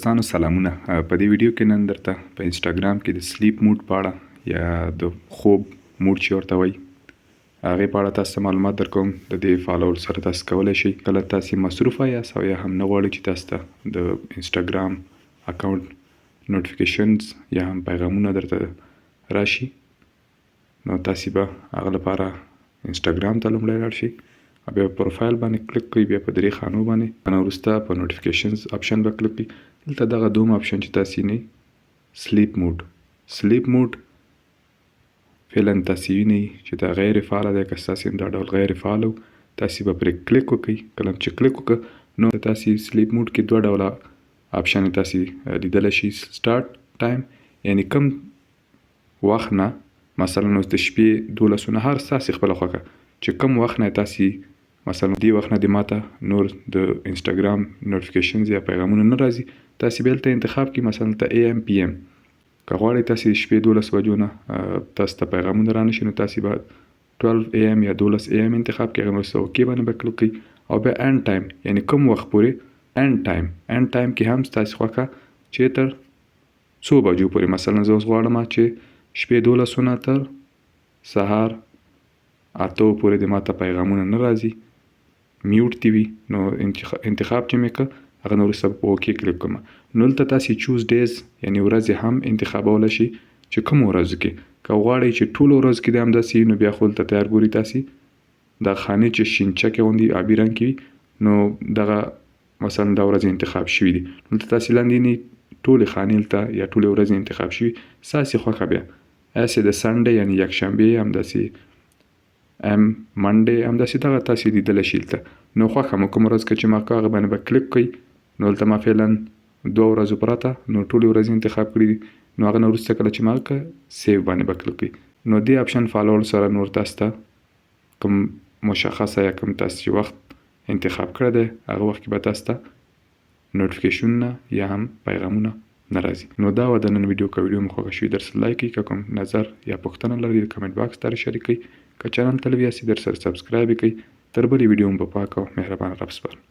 دوستانو سلامونه. په دې ویډیو کې نن درته په انسټاګرام کې د سلیپ موډ په اړه یا د خوب موډ چې ورته وایي هغې په اړه تاسو ته معلومات درکوم. د دې فالوور سره تاسو کولی شئ کله تاسې مصروفه یاست او یا هم نه غواړئ چې تاسو ته د انسټاګرام اکاونټ نوټیفیکیشنز یا هم پیغامونه درته راشي، نو تاسې به هغه لپاره انسټاګرام ته لومړی لاړ شئ، بیا په پروفایل باندې کلیک کوئ، بیا په درې خانو باندې نه وروسته په نوټیفیکیشنز اپشن به کلیک کوئ. دلته دغه دوم اپشن چې تاسې نه سلیپ موډ فعلا تاسې وینئ چې دا غیر فعاله دی. که ستاسې دا ډول غیر فعال و تاسې به پرې کلیک وکړئ. کله چې کلیک وکړه نو تاسې سلیپ موډ کې دوه ډوله اپشن تاسې لیدلی شئ. سټارټ ټایم یعنی کم وخت نه، مثلا اوس د شپې 12 هر ستاسې خپله خوښه چې کم وخت نه تاسې مثلا دې وخت نه د ماته نور د انسټاګرام نوټیفیکیشنز یا پیغامونه نه راځي، تاسې به هلته انتخاب کړئ مثلا ته AM PM. که غواړئ تاسې د شپې 12 بجو نه تاسو ته پیغامونه رانشي نو تاسې به 12 AM یا 12 AM انتخاب کړئ. هغه وروسته اوکې باندې به کلیک کړئ او بیا اینډ ټایم یعنی کوم وخت پورې اینډ ټایم کې هم ستاسې خوښه چې تر څو بجو پورې، مثلا زه اوس غواړم چې شپې 12 نه تر سهار 8 پورې د ماته پیغامونه نه راځي، میوټ دی وي، نو انتخاب چې مې کړ هغه نه وروسته په اوکې کلیک کوم. نو دلته تاسې چوز ډیز یعنی ورځې هم انتخابولی شئ چې کوم ورځو کې. که غواړئ چې ټولو ورځو کې دې همداسې وي نو بیا خو دلته تیار ګورئ تاسې دا خانې چې شینچکې غوندې آبي رنګ کې وي نو دغه مثلا دا ورځې انتخاب شوي دي. دلته تاسې لاندې وینئ ټولې خانې دلته یا ټولې ورځې انتخاب شوي، ستاسې خوښه بیا هسې د سنډې یعنی یکشنبې همداسې منډې همداسې دغه تاسې لیدلی شئ دلته. نو خوښه مو کوم ورځ که چې ما که هغه باندې به کلیک کوئ نو دلته ما فعلا 2 ورځو پرته نو ټولې ورځې انتخاب کړي دي. نو هغه نه وروسته کله چې ما که سیو باندې به کلیک کوئ نو دې اپشن فالوول سره نور تاسو ته کوم مشخصه یا کوم تاسو چې وخت انتخاب کړی دی هغه وخت کې به تاسو ته نوټیفیکیشنونه یا هم پیغامونه نه راځي. نو دا و د نن ویډیو. که ویډیو مو خوښه شوي درسره لایک کړئ، که کوم نظر یا پوښتنه لرئ د کمنټ باکس ته شریک کړئ، که چینل ته نوي یاستئ درسره سبسکرایب یې کړئ. تر بلې ویډیو مو په پاک او مهربانه رب سپارم.